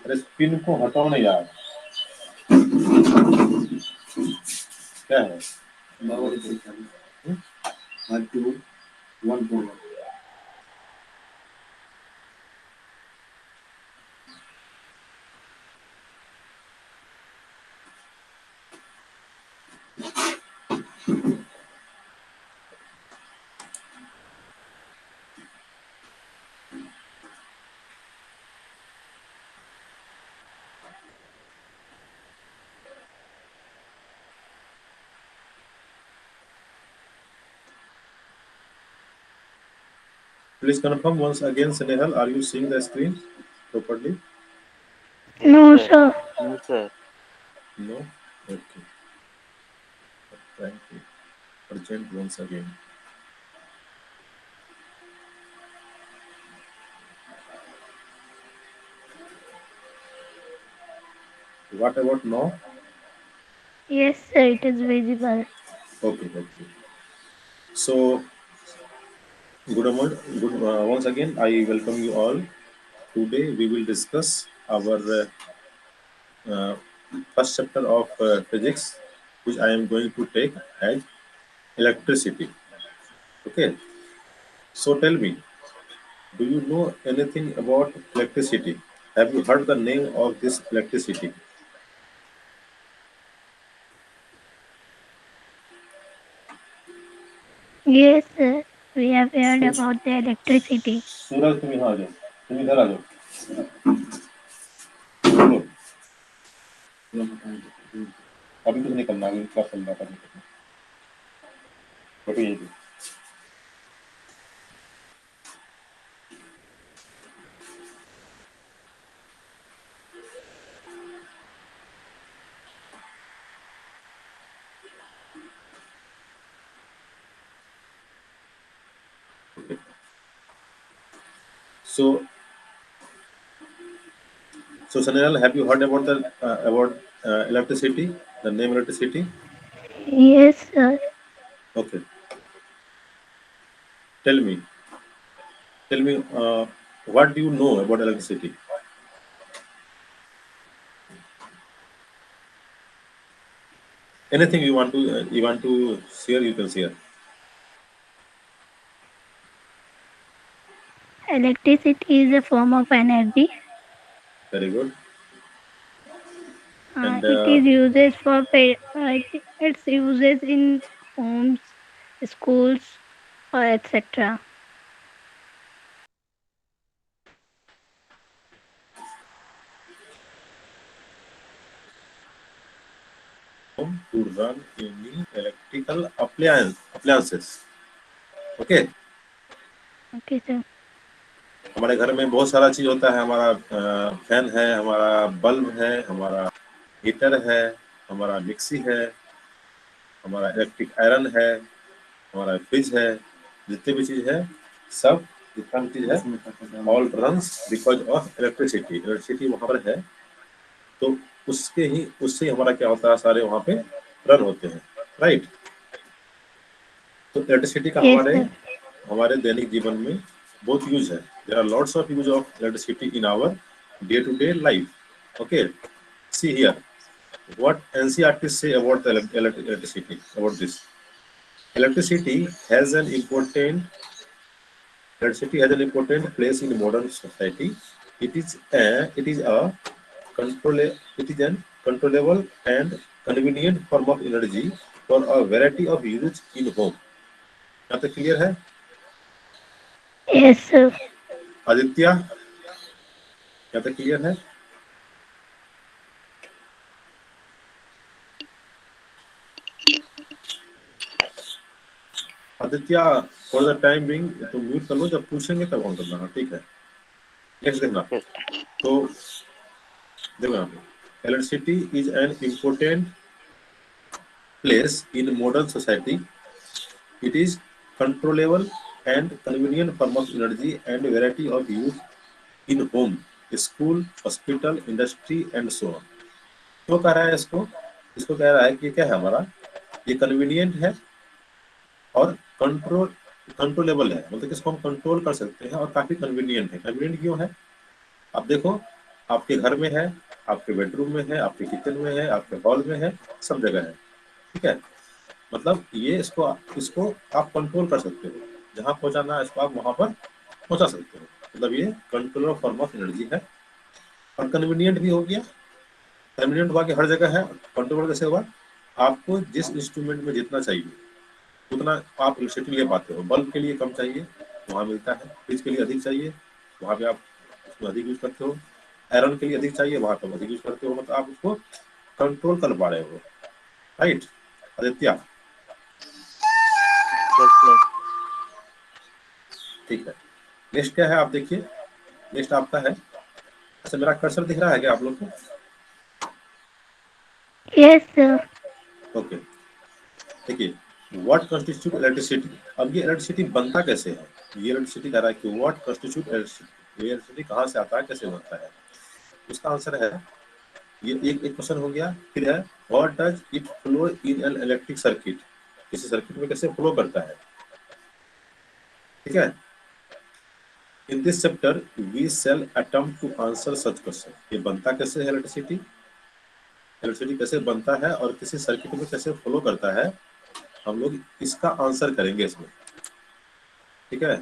अरे स्पिन को हटाओ ना यार, क्या है? Please confirm once again, Snehal, are you seeing the screen properly? No, No, sir. sir. No, sir. No? Okay. Trying to present once again. What about now? Yes, sir, it is visible. Okay, okay. So, good, once again, I welcome you all. Today we will discuss our uh, first chapter of physics, which I am going to take as electricity. Okay. So tell me, do you know anything about electricity? Have you heard the name of this electricity? Yes, sir, we have heard So, about the electricity. सूरज तुम यहाँ आ जाओ, तुम इधर आ जाओ, बोलो, अभी कुछ नहीं करना, अभी क्या चल रहा है, बैठो यहीं पे। So, so Sanil, have you heard about the about electricity? The name electricity? Yes, sir. Okay. Tell me, tell me, what do you know about electricity? Anything you want to share, you can share. Electricity is a form of energy. Very good. And It is uses for its uses in homes, schools, or etc. to run any electrical appliances. Okay. Okay, sir. हमारे घर में बहुत सारा चीज होता है, हमारा fan है, हमारा बल्ब है, हमारा हीटर है, हमारा मिक्सी है, हमारा इलेक्ट्रिक आयरन है, हमारा फ्रिज है, जितने भी चीज है सब, जितना भी चीज है all runs because of electricity. Electricity वहां पर है तो उससे हमारा क्या होता है, सारे वहां पे रन होते हैं, राइट। तो इलेक्ट्रिसिटी का Yes, हमारे sir. हमारे दैनिक जीवन में बहुत यूज है। There are lots of use of electricity in our day to day life. Okay, see here what NCERT say about the electricity, about this. Electricity has an important Electricity has an important place in modern society. It is a control it is an controllable and convenient form of energy for a variety of uses in home. यहाँ तक clear है? Yes, sir. Aditya, यहाँ तक clear है? Aditya, for the time being तुम mute कर लो, जब पूछेंगे तब ऑन करना, ठीक है? नेक्स्ट देखना। Yes. तो देखो यहाँ पे, electricity is an important place in modern society. It is controllable and convenient form of energy and variety of use in home, school, hospital, industry and so on. क्यों कह रहा है इसको? इसको कह रहा है कि क्या है हमारा, ये कन्वीनियंट है और कंट्रोलेबल है, मतलब इसको हम कंट्रोल कर सकते हैं और काफी कन्वीनियंट है। कन्वीनियंट क्यों है? आप देखो, आपके घर में है, आपके बेडरूम में है, आपके किचन में है, आपके हॉल में है, सब जगह है। ठीक है, मतलब ये इसको इसको आप कंट्रोल कर सकते हो, जहां पहुंचाना है इसको आप वहां पर पहुंचा सकते हो। मतलब ये कंट्रोलर फॉर्म ऑफ एनर्जी है और कन्वीनियंट भी हो गया। कन्वीनियंट हुआ कि हर जगह है। कंट्रोल कैसे हुआ? आपको जिस इंस्ट्रूमेंट में जितना चाहिए उतना आप इलेक्ट्रिसिटी ले पाते हो। बल्ब के लिए कम चाहिए, वहां मिलता है। फ्रिज के लिए अधिक चाहिए, वहां पे आप उसको अधिक यूज करते हो। आयरन के लिए अधिक चाहिए, वहां पर अधिक यूज करते हो। मतलब आप उसको कंट्रोल कर पा रहे हो। राइट आदित्य? Yes sir. ठीक है, नेक्स्ट क्या है आप देखिए। नेक्स्ट आपका है, अच्छा मेरा कर्सर दिख रहा है क्या आप लोग को? Yes, sir. ओके, देखिए, व्हाट कंस्टिट्यूट इलेक्ट्रिसिटी। अब ये इलेक्ट्रिसिटी बनता कैसे है? ये इलेक्ट्रिसिटी कह रहा है कि व्हाट कंस्टिट्यूट इलेक्ट्रिसिटी, ये इलेक्ट्रिसिटी कहाँ से आता है, कैसे बनता है? उसका आंसर है, ये एक क्वेश्चन हो गया। फिर है, what does it flow in an electric circuit, किसी सर्किट में कैसे फ्लो करता है। ठीक है, in this chapter we shall attempt to answer such question. ये बनता कैसे है इलेक्ट्रिसिटी, इलेक्ट्रिसिटी कैसे बनता है और किसी सर्किट में कैसे फ्लो करता है, हम लोग इसका आंसर करेंगे इसमें। ठीक है,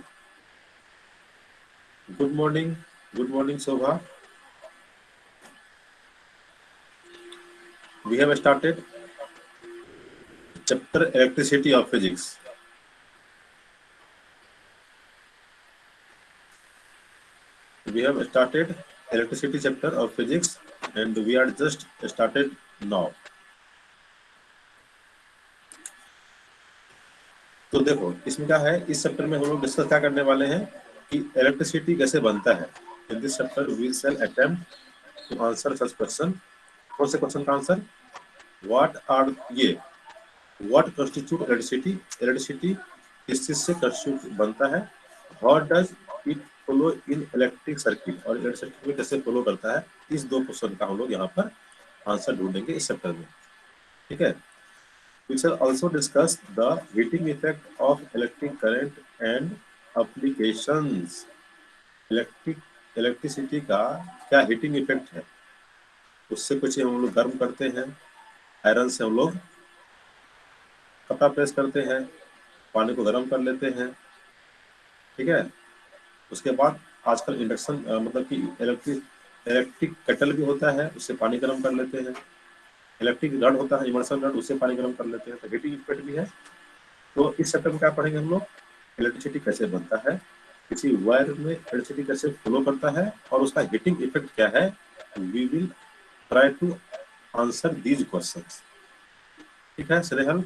good morning, good morning Shobha. We have started chapter electricity of physics. We have started electricity chapter of physics and we are just started now. तो देखो इसमें क्या है, इस चैप्टर में हम लोग डिस्कस क्या करने वाले हैं कि इलेक्ट्रिसिटी कैसे बनता है। In this chapter we shall attempt to answer such question. कौन से क्वेश्चन का आंसर? व्हाट आर ये, व्हाट कंस्टिट्यूट इलेक्ट्रिसिटी, इलेक्ट्रिसिटी किस चीज से कंस्टिट्यूट बनता है। How does it flow in electric circuit, और इलेक्ट्रिक सर्किट में कैसे फ्लो करता है। इस दो क्वेश्चन का हम लोग यहाँ पर आंसर ढूंढेंगे इस चैप्टर में। ठीक है, we shall also discuss the heating effect of electric current and applications। Electricity का क्या हीटिंग इफेक्ट है, उससे कुछ हम लोग गर्म करते हैं, आयरन से हम लोग कपड़ा प्रेस करते हैं, पानी को गर्म कर लेते हैं। ठीक है, उसके बाद आजकल इंडक्शन मतलब कि इलेक्ट्रिक केटल भी होता है, उससे पानी गर्म कर लेते हैं। इलेक्ट्रिक रड होता है, इमर्सन रड, उससे पानी गर्म कर लेते हैं। तो हीटिंग इफेक्ट भी है। तो इस चैप्टर में क्या पढ़ेंगे हम लोग, इलेक्ट्रिसिटी कैसे बनता है, किसी वायर में इलेक्ट्रिसिटी कैसे फ्लो करता है और उसका हीटिंग इफेक्ट क्या है। We will try to answer these questions. ठीक है स्नेहल,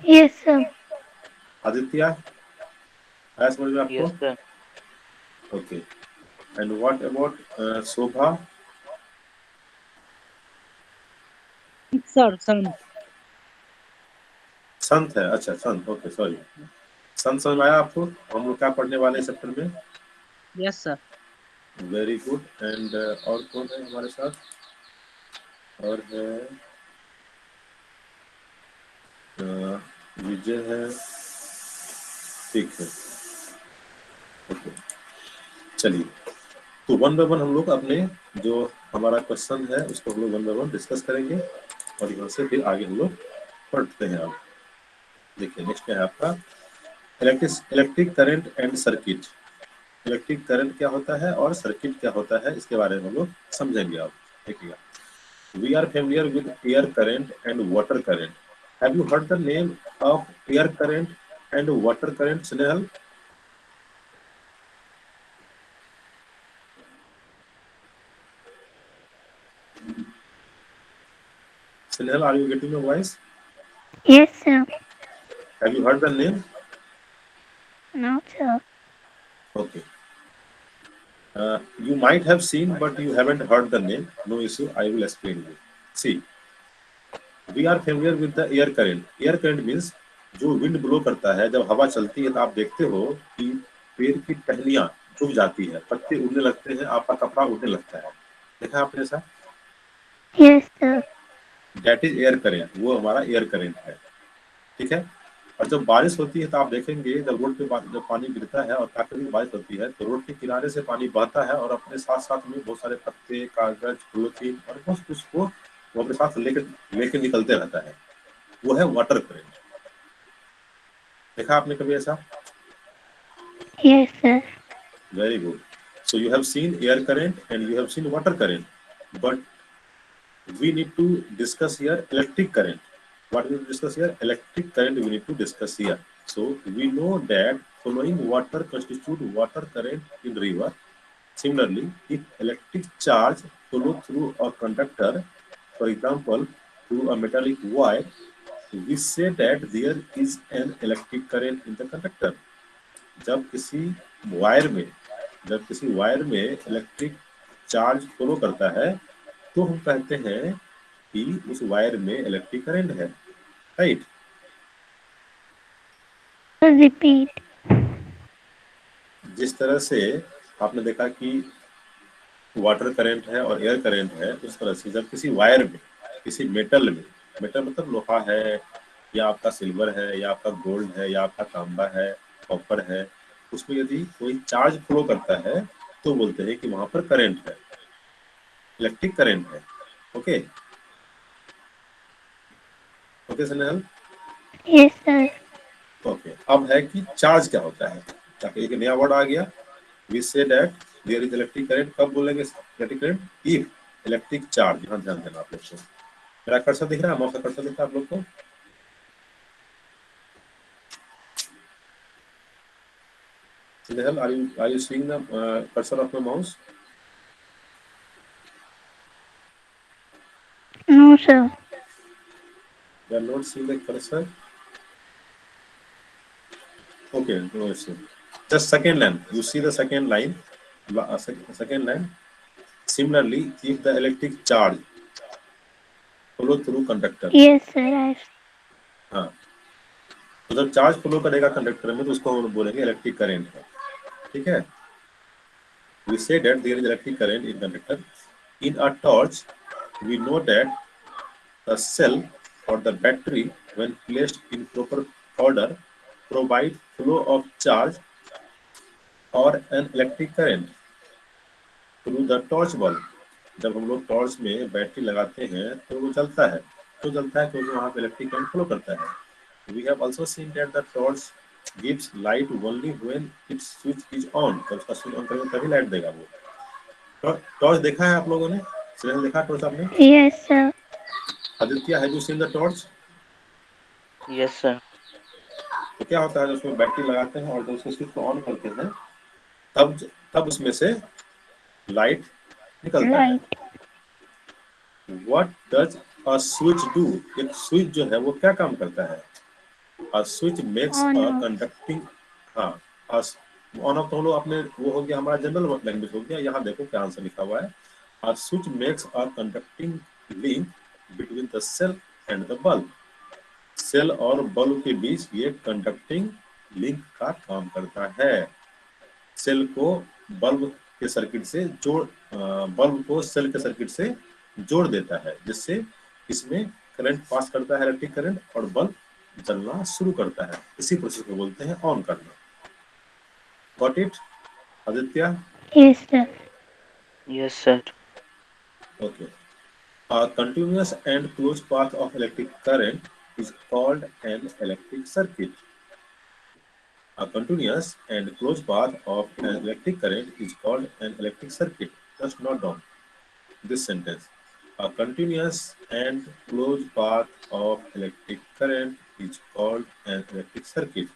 Yes, sir. आदित्य, आया समझ में आपको? Yes sir. Okay, and what about Shobha? Sir सन। संत है, अच्छा संत, ओके सॉरी। संत समझ में आया आपको? हम लोग क्या पढ़ने वाले हैं चैप्टर में? Yes sir. Very good. And और कौन है हमारे साथ? और है विजय है। ठीक है, ओके, चलिए। तो वन बाय वन हम लोग अपने जो हमारा क्वेश्चन है उसको हम लोग वन बाय वन डिस्कस करेंगे और यहाँ से फिर आगे हम लोग पढ़ते हैं। आप देखिए नेक्स्ट क्या है आपका, electric current and circuit. Electric current क्या होता है और सर्किट क्या होता है, इसके बारे में हम लोग समझेंगे। आप देखिएगा, we are familiar with air current and water current. Have you heard the name of air current and water current Snehal? Snehal, are you getting my voice? Yes, sir. Have you heard the name? No, sir. Okay. You might have seen, but you haven't heard the name. No issue. I will explain you. See, we are familiar with the air current. Air current means जो wind blow करता है, जब हवा चलती है तो आप देखते हो कि पेड़ की टहनियां झुक जाती है, पत्ते उड़ने लगते हैं, आपका कपड़ा उड़ने लगता है। देखा आपने ऐसा? Yes, sir. That is air current, वो हमारा एयर करेंट है, ठीक है। और जब बारिश होती है तो आप देखेंगे जब रोड पे जब पानी गिरता है और प्राकृतिक बारिश होती है तो रोड के किनारे से पानी बहता है और अपने साथ साथ में बहुत सारे पत्ते, कागज, पॉलीथीन और बहुत कुछ को वो अपने साथ लेकर लेके निकलते रहता है, वो है वाटर करंट। देखा आपने कभी ऐसा? Yes, sir. Very good. So you have seen air current and you have seen water current, but we need to discuss here electric current. What we will discuss here? Electric current we need to discuss here. So we know that following water constitute water current in river. Similarly, if electric charge flow through a conductor, for example, through a metallic wire, we say that there is an electric current in the conductor. जब किसी wire में जब किसी wire में electric charge flow करता है तो हम कहते हैं कि उस वायर में इलेक्ट्रिक करंट है, राइट। Repeat. जिस तरह से आपने देखा कि वाटर करंट है और एयर करंट है, उस तरह से जब किसी वायर में, किसी मेटल में, मेटल मतलब लोहा है या आपका सिल्वर है या आपका गोल्ड है या आपका तांबा है, कॉपर है, उसमें यदि कोई चार्ज फ्लो करता है तो बोलते हैं कि वहां पर करंट है, इलेक्ट्रिक करंट है। Okay okay Snehal. Yes, sir. Okay अब है कि चार्ज क्या होता है, ताकि एक नया वर्ड आ गया। We say that there is electric current, कब बोलेंगे electric current? If electric charge. यहाँ ध्यान देना आप लोग को, मेरा कर्सर दिख रहा है, माउस का कर्सर दिख रहा है आप लोग को? Snehal, are you seeing the cursor of my mouse? No, sir. You are not seeing the cursor? Okay, no issue. Just second line. You see the second line? Second line. Similarly, if the electric charge flow through conductor. Yes, sir. हाँ, तो जब charge flow करेगा conductor में तो उसको हम बोलेंगे electric current है, ठीक है। We say that there is electric current in conductor. In a torch, we know that the cell or the battery, when placed in proper order, provide flow of charge or an electric current through the torch bulb. जब हम लोग torch में battery लगाते हैं तो वो जलता है, तो जलता है क्योंकि वहाँ पे इलेक्ट्रिक करंट फ्लो करता है। We have also seen that the torch gives light only when its switch is on. जब उसका स्विच ऑन करेंगे तभी लाइट देगा वो। टॉर्च देखा है आप लोगों ने? सिग्नल देखा टॉर्च आपने? Yes, sir. Aditya, have you seen the torch? Yes sir. तो क्या होता है जब उसमें बैटरी लगाते हैं और जब उसके स्विच को ऑन करते हैं तब तब उसमें से लाइट निकलता है। Right. What does a switch do? एक स्विच जो है वो क्या काम करता है? A switch makes On a off. conducting, हाँ, ऑन ऑफ तो हम लोग अपने वो हो गया, हमारा जनरल लैंग्वेज हो गया। यहाँ देखो क्या आंसर लिखा हुआ है। A switch makes a conducting link between the cell and the bulb. Cell और बल्ब के बीच ये कंडक्टिंग लिंक का काम करता है। सेल को बल्ब के सर्किट से बल्ब को सेल के सर्किट से जोड़ देता है, जिससे इसमें करंट पास करता है, इलेक्ट्रिक करंट, और बल्ब जलना शुरू करता है। इसी प्रोसेस को बोलते हैं ऑन करना। Got it Aditya? Yes, sir. Yes sir. Okay. A continuous and closed path of electric current is called an electric circuit. A continuous and closed path of an electric current is called an electric circuit. Just note down this sentence. A continuous and closed path of electric current is called an electric circuit.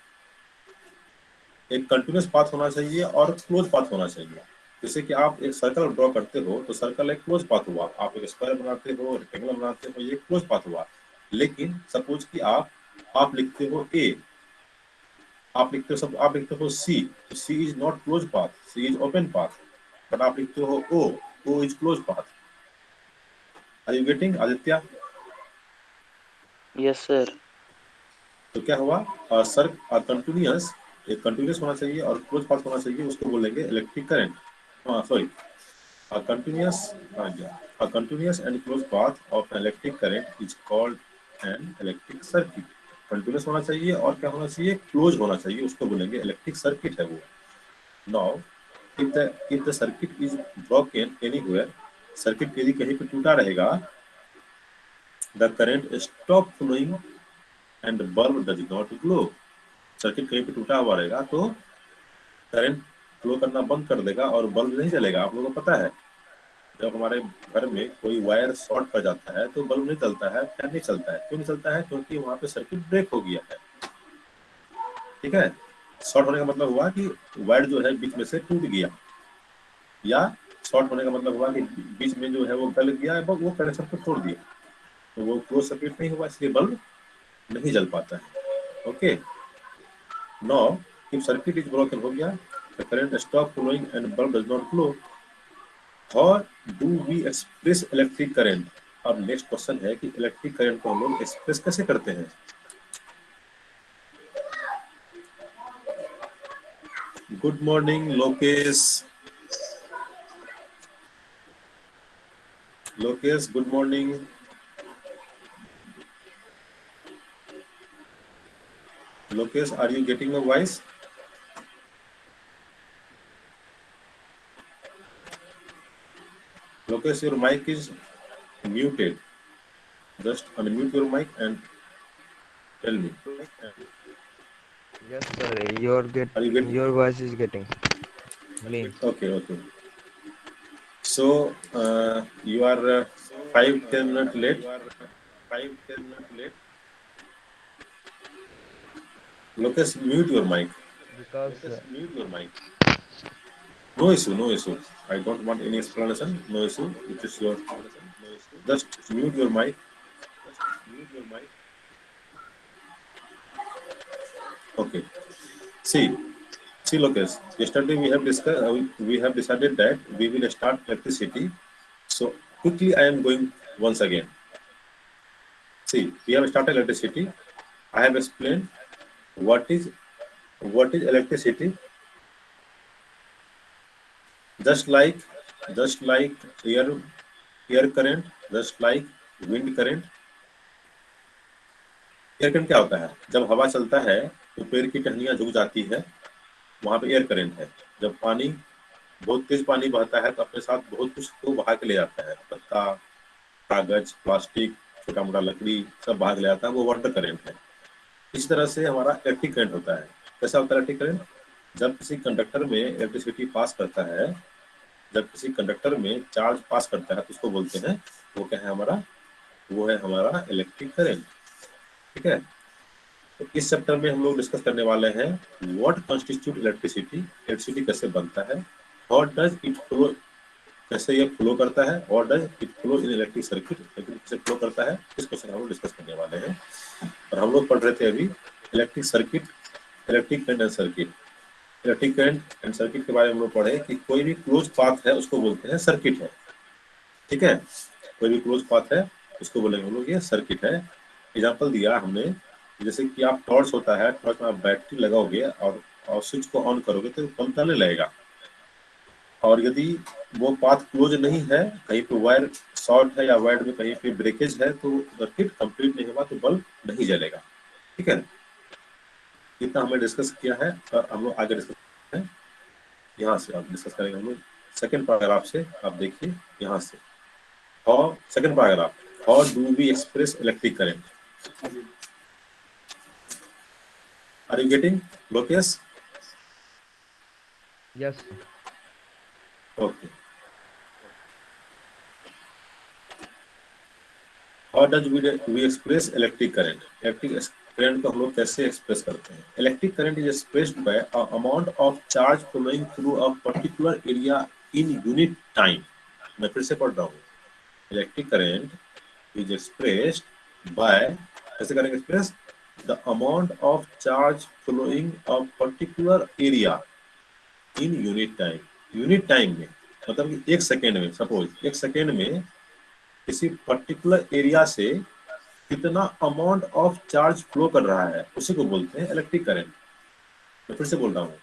एक continuous path होना चाहिए और close path होना चाहिए। जैसे कि आप एक सर्कल ड्रॉ करते हो तो सर्कल एक क्लोज पाथ हुआ, आप एक स्क्वायर बनाते हो, रेक्टेंगल बनाते हो, ये क्लोज पाथ हुआ। लेकिन सपोज कि आप लिखते हो ए, आप लिखते हो सी, तो C is not close path, C is open path. But आप लिखते हो O is close path. Are you getting Aditya? Yes sir. तो क्या हुआ? कंटिन्यूस, एक कंटिन्यूस होना चाहिए और क्लोज पाथ होना चाहिए, उसको बोलेंगे electric current. Sorry, A continuous a continuous and closed path of an electric current is called an electric circuit. Continuous होना चाहिए और क्या होना चाहिए, क्लोज होना चाहिए, उसको बोलेंगे इलेक्ट्रिक सर्किट है वो. Now if the circuit is broken anywhere, circuit यदि कहीं पे टूटा रहेगा, the current stop flowing and bulb does not glow. Circuit कहीं पे टूटा हुआ रहेगा तो करंट फ्लो करना बंद कर देगा और बल्ब नहीं जलेगा. आप लोगों को पता है जब हमारे घर में कोई वायर शॉर्ट कर जाता है तो बल्ब नहीं चलता है, फैन नहीं चलता है. क्यों नहीं चलता है? क्योंकि वहां पे सर्किट ब्रेक हो गया है. ठीक है, शॉर्ट होने का मतलब हुआ कि वायर जो है बीच में से टूट गया, या शॉर्ट होने का मतलब हुआ कि बीच में जो है वो गल गया, वो कनेक्शन को तोड़ दिया, तो वो क्लोज सर्किट नहीं हुआ, इसलिए बल्ब नहीं जल पाता है. Okay, now if circuit is broken हो गया, the current stop flowing and bulb does not glow. How do we express electric current? अब नेक्स्ट क्वेश्चन है कि इलेक्ट्रिक करंट को हम लोग एक्सप्रेस कैसे करते हैं. Good morning Lokesh. Lokesh good morning. Lokesh, are you getting my voice? Lokesh, your mic is muted. Just unmute your mic and tell me. Yes, sir. Are you getting? Your voice is getting clean. Okay. So you are 5-10 minutes late. Lokesh, mute your mic. Because No issue. I don't want any explanation. No issue. It is your. Just mute your mic. Okay. See, Lokesh. Yesterday we have discussed. We have decided that we will start electricity. So quickly, I am going once again. See, we have started electricity. I have explained what is electricity. Just like air current, just like wind current. Air current क्या होता है? जब हवा चलता है तो पेड़ की टहनियां झुक जाती है, वहां पे एयर करंट है. जब पानी बहुत तेज पानी बहता है तो अपने साथ बहुत कुछ को बहा के ले जाता है, पत्ता, कागज, प्लास्टिक, छोटा मोटा लकड़ी सब बहा के ले जाता है, वो वाटर करंट है. इस तरह से हमारा इलेक्ट्रिक करंट होता है. कैसा होता है इलेक्ट्रिक करंट? जब किसी कंडक्टर में इलेक्ट्रिसिटी पास करता है, जब किसी कंडक्टर में चार्ज पास करता है तो उसको बोलते हैं, वो क्या है हमारा? वो है हमारा इलेक्ट्रिक करंट. ठीक है, तो इस चैप्टर में हम लोग डिस्कस करने वाले हैं व्हाट कॉन्स्टिट्यूट इलेक्ट्रिसिटी. इलेक्ट्रिसिटी कैसे बनता है, हाउ डज इट फ्लो, कैसे ये फ्लो करता है, और does it flow in electric circuit, कैसे फ्लो करता है, इस क्वेश्चन हम लोग डिस्कस करने वाले हैं. और हम लोग पढ़ रहे थे अभी electric circuit, electric current and circuit. Electric current and circuit के बारे में हम लोग पढ़े कि कोई भी क्लोज पाथ है उसको बोलते हैं सर्किट है. ठीक है, कोई भी क्लोज पाथ है उसको बोलेंगे हम लोग ये सर्किट है. एग्जाम्पल दिया हमने, जैसे कि आप टॉर्च होता है, टॉर्च में आप बैटरी लगाओगे और स्विच को ऑन करोगे तो बल्ब जलने लगेगा. और यदि वो पाथ क्लोज नहीं है, कहीं पे वायर शॉर्ट है या वायर में कहीं पे ब्रेकेज है, तो सर्किट कंप्लीट नहीं होगा, तो बल्ब नहीं जलेगा. ठीक है, इतना हमने डिस्कस किया है और हम लोग आगे डिस्कस करते हैं. यहाँ से आप डिस्कस करेंगे हम लोग सेकेंड पैराग्राफ से. आप देखिए यहाँ से, और second paragraph, how do we express electric current. Are you getting, Lokesh? yes, sir. Okay. How does we express electric current? Electric current को हम लोग कैसे एक्सप्रेस करते हैं? Electric current is expressed by a amount of charge flowing through a particular area in unit time. मैं फिर से पढ़ रहा हूँ. Electric current is expressed by, कैसे करेंगे express? The amount of charge flowing a particular area in unit time. Unit time में मतलब कि एक सेकेंड में, सपोज एक सेकेंड में किसी पर्टिकुलर एरिया से कितना अमाउंट ऑफ चार्ज फ्लो कर रहा है, उसी को बोलते हैं इलेक्ट्रिक करंट. मैं फिर से बोल रहा हूँ,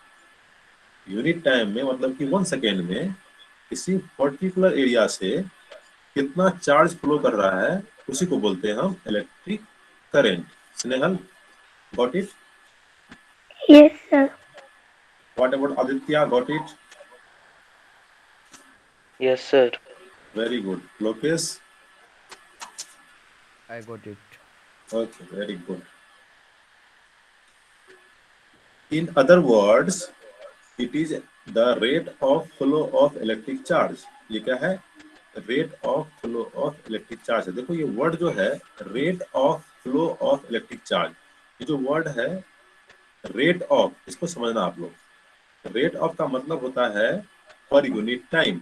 यूनिट टाइम में मतलब कि 1 सेकेंड में किसी पर्टिकुलर एरिया से कितना चार्ज फ्लो कर रहा है उसी को बोलते हैं हम electric current. Snehal, got it? Yes, sir. What about Aditya, got it? Yes, sir. Very good. Lokesh? I got it. Okay, very good. In other words, it is the rate of flow of electric charge. ये क्या है? Rate of flow of electric charge है। देखो ये word जो है rate of flow of electric charge, ये जो वर्ड है रेट ऑफ, इसको समझना आप लोग। रेट ऑफ का मतलब होता है per unit time.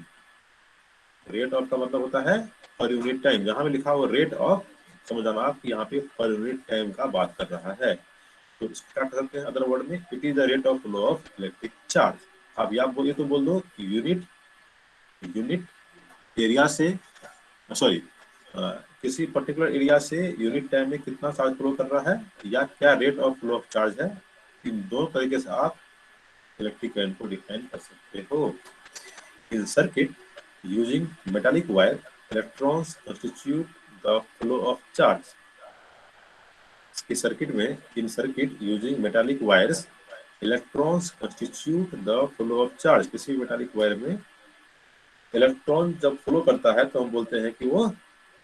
Rate of का मतलब होता है पर यूनिट टाइम। यहाँ पे लिखा हुआ रेट ऑफ, समझना आप कि यहाँ पे पर यूनिट टाइम का बात कर रहा है। तो इसको क्या कर सकते हैं अदर वर्ड में? It is the rate of flow of electric charge. अब आप बोलिए तो बोल दो यूनिट एरिया से, सॉरी किसी पर्टिकुलर एरिया से यूनिट टाइम में कितना चार्ज फ्लो कर रहा है, या क्या rate of flow of charge है। इन दोनों तरीके से आप इलेक्ट्रिक करंट को डिफाइन कर सकते हो। In circuit using metallic wire, electrons constitute the flow of charge. इस सर्किट में, in circuit using metallic wires, electrons constitute the flow of charge. किसी मेटालिक वायर में इलेक्ट्रॉन जब फ्लो करता है तो हम बोलते हैं कि वो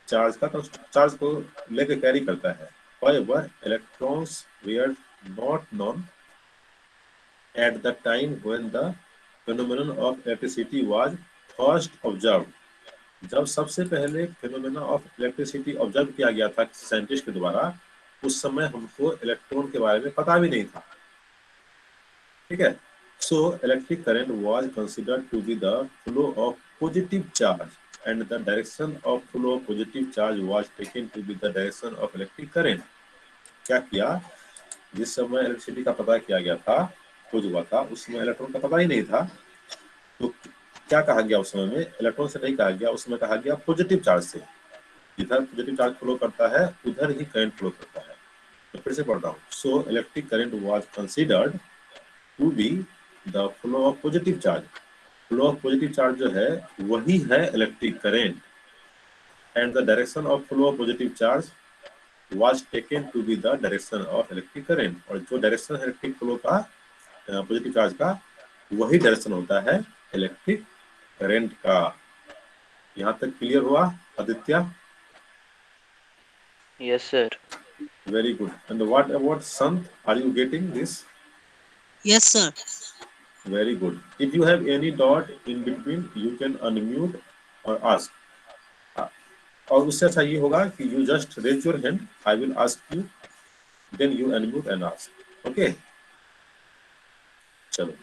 चार्ज को लेकर कैरी करता है। However, electrons were not known at the time when the phenomenon of electricity was first observed. जब सबसे पहले फिनोमेना ऑफ इलेक्ट्रिसिटी ऑब्जर्व किया गया था साइंटिस्ट के द्वारा, उस समय हमको इलेक्ट्रॉन के बारे में पता भी नहीं था। ठीक है। So electric current was considered to be the flow of positive charge, and the direction of flow of positive charge was taken to be the direction of electric current. क्या किया? जिस समय इलेक्ट्रिसिटी का पता किया गया था, खोज हुआ था, उस समय इलेक्ट्रॉन का पता ही नहीं था। तो क्या कहा गया उस समय में? इलेक्ट्रॉन से नहीं कहा गया, उसमें कहा गया पॉजिटिव चार्ज से। जिधर पॉजिटिव चार्ज फ्लो करता है उधर ही करंट फ्लो करता है। तो फिर से पढ़ता हूँ। So electric current was considered to be the flow of positive charge. Flow of positive charge जो है वही है electric current, and the direction of flow of positive charge was taken to be the direction of electric current। और जो direction है electric flow का, positive charge का, वही डायरेक्शन होता है इलेक्ट्रिक करंट का। यहाँ तक क्लियर हुआ Aditya? Yes, sir. Very good. And what about Sant, are you getting this? Yes, sir. Very good. If you have any doubt in between you can unmute और ask. और उससे अच्छा ये होगा कि you just raise your hand, I will ask you, then you unmute and ask. Okay, चलो।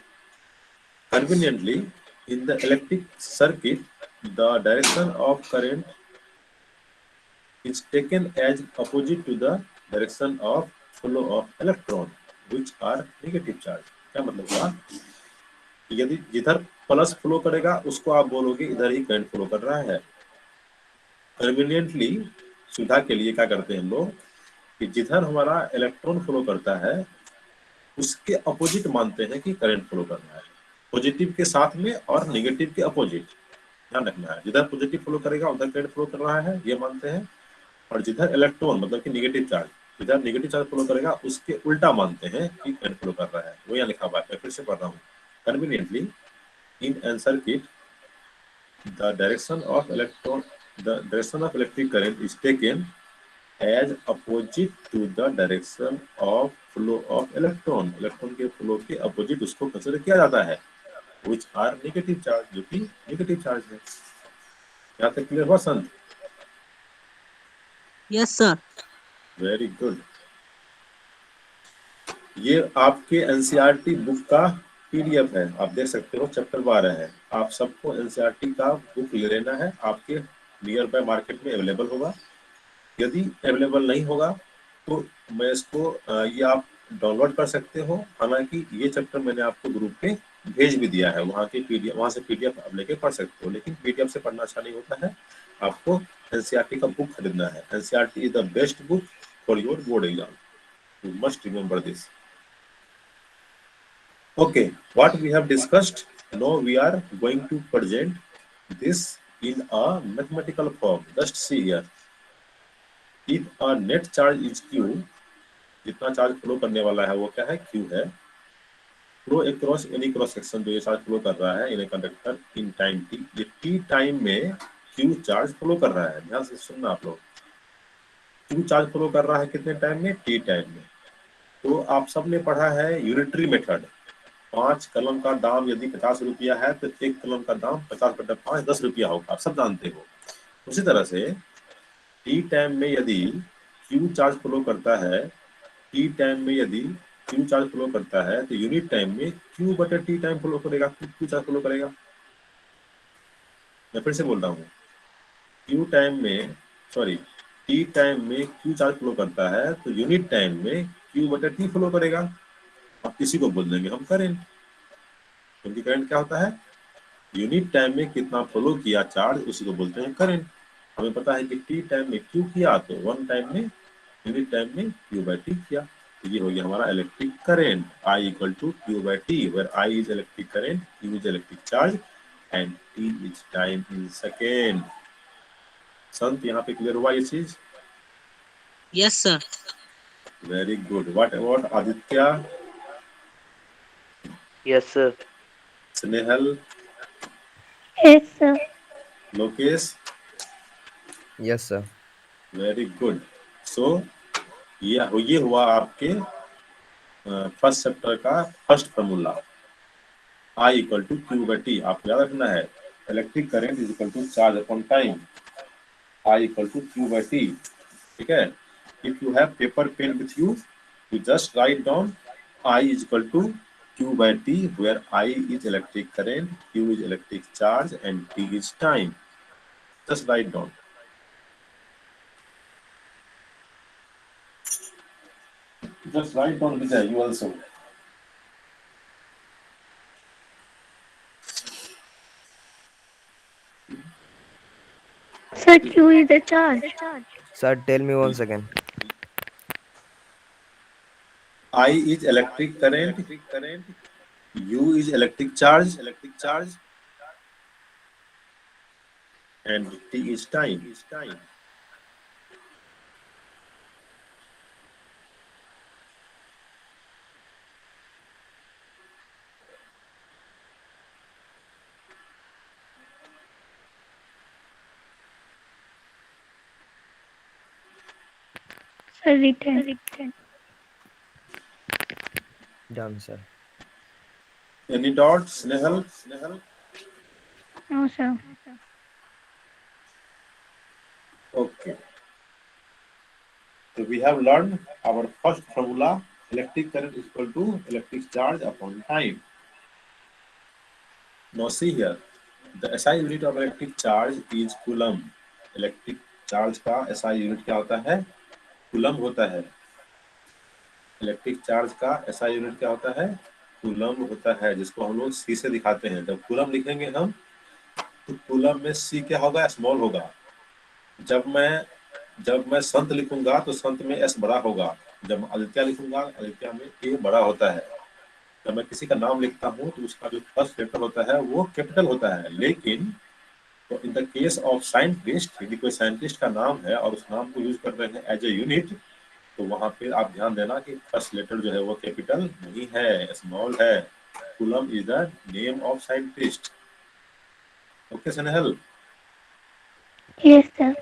Conveniently, in the electric circuit, the direction of current is taken as opposite to the direction of flow of electron, which are negative charge। क्या मतलब हुआ? यदि जिधर plus flow करेगा उसको आप बोलोगे इधर ही करंट फ्लो कर रहा है। कन्वीनियंटली, सुविधा के लिए क्या करते हैं हम लोग कि जिधर हमारा इलेक्ट्रॉन फ्लो करता है उसके अपोजिट मानते हैं कि करंट फ्लो कर रहा है। पॉजिटिव के साथ में और नेगेटिव के अपोजिट ध्यान रखना है। जिधर पॉजिटिव फ्लो करेगा उधर करंट फ्लो कर रहा है, ये मानते हैं। और जिधर इलेक्ट्रॉन मतलब कि नेगेटिव चार्ज, जिधर नेगेटिव चार्ज फ्लो करेगा उसके उल्टा मानते हैं कि करंट फ्लो कर रहा है। वो यहाँ लिखा हुआ है, फिर से पढ़ रहा हूँ। Conveniently in an circuit the direction of electric current is taken as opposite to the direction of flow of electron। Electron के फ्लो के अपोजिट उसको कंसीडर किया जाता है, which are negative charge, जो कि नेगेटिव चार्ज है। यहाँ तक क्लियर हुआ संत? Yes, sir. Very good. ये आपके एनसीईआरटी बुक का पीडीएफ है, आप देख सकते हो, चैप्टर 12 है। आप सबको एनसीईआरटी का बुक ले लेना है, आपके नियर बाय मार्केट में अवेलेबल होगा। यदि अवेलेबल नहीं होगा तो मैं इसको ये आप डाउनलोड कर सकते हो। हालांकि ये चैप्टर मैंने आपको ग्रुप पे भेज भी दिया है, वहाँ की पीडीएफ, वहाँ से पीडीएफ आप लेके पढ़ सकते हो। लेकिन पीडीएफ से पढ़ना अच्छा नहीं होता है, आपको एनसीईआरटी का बुक खरीदना है। NCERT is the best book for your board exam, you must remember this. Okay, what we have discussed, now we are going to present this in a mathematical form. Just see here. If a net charge is q, जितना charge flow करने वाला है वो क्या है, q है, flow across any cross section, जो ये चार्ज फ्लो कर रहा है in a conductor in time t, ये t टाइम में q चार्ज फ्लो कर रहा है। ध्यान से सुनना आप लोग, q चार्ज फ्लो कर रहा है कितने टाइम में, t टाइम में। तो आप सबने पढ़ा है यूनिटरी मेथड, 5 कलम का दाम यदि 50 रुपया है तो 1 कलम का दाम 50/5 10 रुपया होगा, आप सब जानते हो। उसी तरह से टी टाइम में यदि क्यू चार्ज फ्लो करता है, टी टाइम में यदि क्यू चार्ज फ्लो करता है तो यूनिट टाइम में क्यू बटे टी टाइम फ्लो करेगा, क्यू चार्ज फ्लो करेगा। मैं फिर से बोल रहा हूँ, क्यू टाइम में सॉरी टी टाइम में क्यू चार्ज फ्लो करता है तो यूनिट टाइम में क्यू बटे टी फ्लो करेगा। अब किसी को बोल देंगे हम करेंट, क्योंकि करंट क्या होता है, यूनिट टाइम में कितना फ्लो किया चार्ज उसी को बोलते हैं करंट। हमें पता है कि टी टाइम में क्यू किया तो वन टाइम में यूनिट टाइम में क्यू बाई टी किया, तो ये हो गया हमारा electric current. I equal to Q by t, where I is electric current, q is electric charge and t is time in second. Sant यहाँ पे क्लियर हुआ ये चीज? Yes, sir. Very good. What about Aditya, Yes, sir. Snehal, Yes, sir. Lokesh? Yes, sir. Very good. So ये हुआ आपके first chapter का first formula, I equal to Q by T. आपको याद रखना है, electric current is equal to charge upon time, I equal to Q by T. ठीक है, if you have paper pen with you, you just write down I is equal to Q by T, where I is electric current, Q is electric charge, and T is time. Just write down. Just write down, Vijay, you also. Sir, Q is the charge. Sir, tell me once again. I is electric current, U is electric charge, and T is time. Sir, written. Done, sir. Any dots, Snehal? No, sir. Okay. So we have learned our first formula, electric current is equal to electric charge upon time. Now see here, the SI unit of electric charge is coulomb. Electric charge का SI unit क्या होता है, coulomb होता है। Electric charge का SI unit क्या होता है, कूलम होता है, जिसको हम लोग C से दिखाते हैं। जब कूलम लिखेंगे हम तो कूलम में C क्या होगा, स्मॉल होगा। जब मैं संत लिखूंगा तो संत में S बड़ा होगा। जब आदित्य लिखूंगा आदित्य में A बड़ा होता है। जब मैं किसी का नाम लिखता हूँ तो उसका जो फर्स्ट लेटर होता है वो कैपिटल होता है। लेकिन तो in the case of scientist, यदि कोई साइंटिस्ट का नाम है और उस नाम को यूज कर रहे हैं एज ए यूनिट, तो वहां पे आप ध्यान देना कि फर्स्ट लेटर जो है वो कैपिटल नहीं है, स्मॉल है। Coulomb is the name of scientist. Okay Snehal? Yes, sir.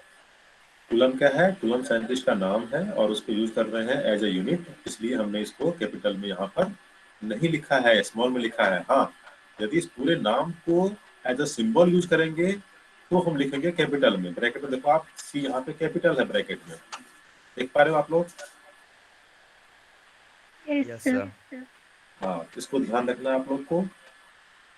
Coulomb क्या है, कूलम साइंटिस्ट का नाम है और उसको यूज कर रहे हैं एज ए यूनिट, इसलिए हमने इसको कैपिटल में यहाँ पर नहीं लिखा है, स्मॉल में लिखा है। हाँ, यदि इस पूरे नाम को एज अ सिंबल यूज करेंगे तो हम लिखेंगे कैपिटल में। ब्रैकेट में देखो आप, सी यहाँ पे कैपिटल है ब्रैकेट में, देख पा रहे हो आप लोग? Yes, Yes, sir. sir. हाँ, इसको ध्यान रखना है आप लोग को।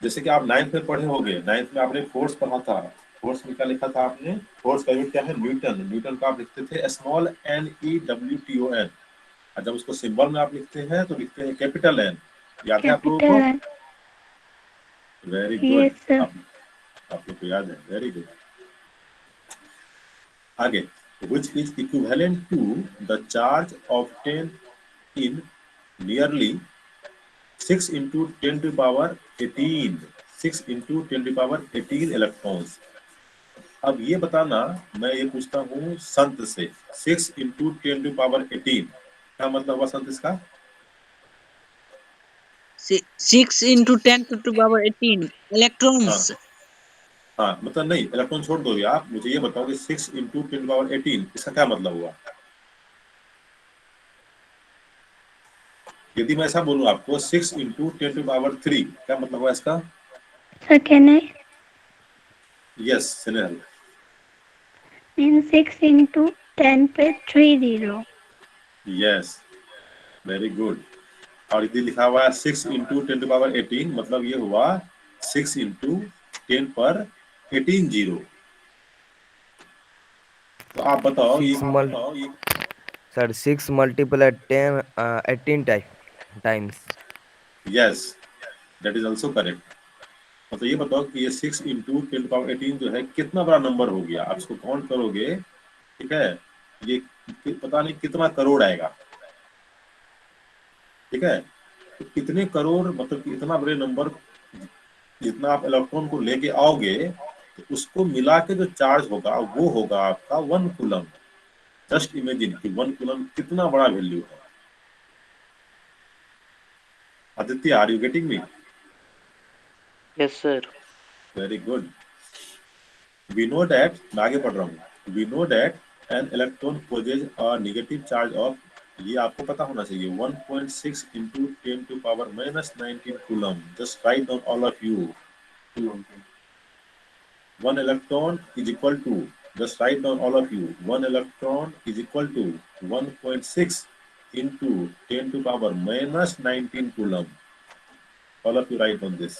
जैसे कि आप 9th में पढ़े होंगे, 9th में आपने फोर्स पढ़ा था। फोर्स में क्या लिखा था आपने, फोर्स का यूनिट क्या है, न्यूटन। न्यूटन का आप लिखते थे स्मॉल NEWTON, और जब उसको सिंबल में आप लिखते हैं तो लिखते हैं कैपिटल N। याद है आप लोगों Capital को? N. Very good, Yes, sir. आप लोग को याद है, वेरी गुड। आगे, which is equivalent to the charge obtained in nearly 6 into 10 to the power 18 6 into 10⁻18 electrons. अब ये बताना, मैं ये पूछता हूँ संत से, 6 into 10⁻18 क्या मतलब हुआ संत इसका? 6 into 10 to the power 18 electrons. हाँ मतलब नहीं, इलेक्ट्रॉन छोड़ दो यार, मुझे ये बताओ कि 6 into 10⁻18 इसका क्या मतलब हुआ? यदि मैं ऐसा बोलूं आपको 6 into 10⁻3 क्या मतलब हुआ इसका? Sir, can I? Yes Snehal. In 6 into 10 पे 30. Yes very good. और यदि लिखा हुआ है 6 into 10⁻18 मतलब ये हुआ 6 into 10 पर 18 जीरो। तो आप बताओ ये 6 multiple at 10 18 times. Yes that is also correct. मतलब ये बताओ कि ये 6 into 10⁻18 जो है कितना बड़ा नंबर हो गया, आप इसको काउंट करोगे, ठीक है, ये पता नहीं कितना करोड़ आएगा, ठीक है। तो कितने करोड़ मतलब कि इतना बड़े नंबर जितना आप इलेक्ट्रॉन को लेके आओगे तो उसको मिला के जो चार्ज होगा वो होगा आपका 1 कूलम। जस्ट इमेजिन कि 1 कूलम कितना बड़ा वैल्यू है। Aditya, are you getting me? Yes, sir. Very good. We know that, मैं आगे पढ़ रहा हूँ, we know that an electron possess a negative charge of, ये आपको पता होना चाहिए, 1.6 into 10⁻⁻19 coulomb. Just write down all of you. 1 electron is equal to, just write down all of you, 1 electron is equal to 1.6 into 10 to power minus 19 coulomb. All of you write on this.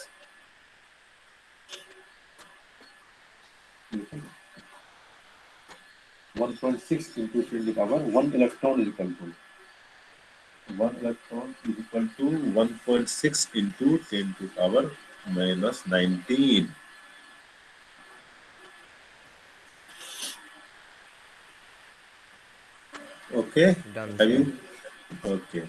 1.6 into 10 to the power 1 electron is equal to 1.6 into 10 to the power minus 19. Okay? Done, Have sir. you? Okay.